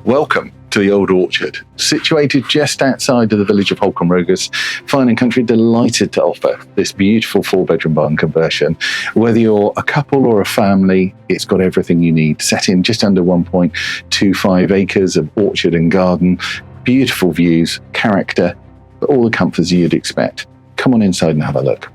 Welcome to the Old Orchard, situated just outside of the village of Holcombe Regis. Fine and Country delighted to offer this beautiful 4-bedroom barn conversion. Whether you're a couple or a family, it's got everything you need. Set in just under 1.25 acres of orchard and garden, beautiful views, character, but all the comforts you'd expect. Come on inside and have a look.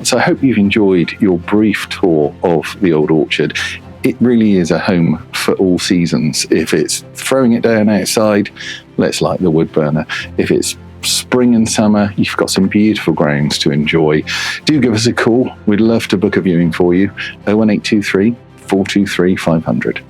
So I hope you've enjoyed your brief tour of the Old Orchard. It really is a home for all seasons. If it's throwing it down outside, let's light the wood burner. If it's spring and summer, you've got some beautiful grounds to enjoy. Do give us a call. We'd love to book a viewing for you. 01823 423 500.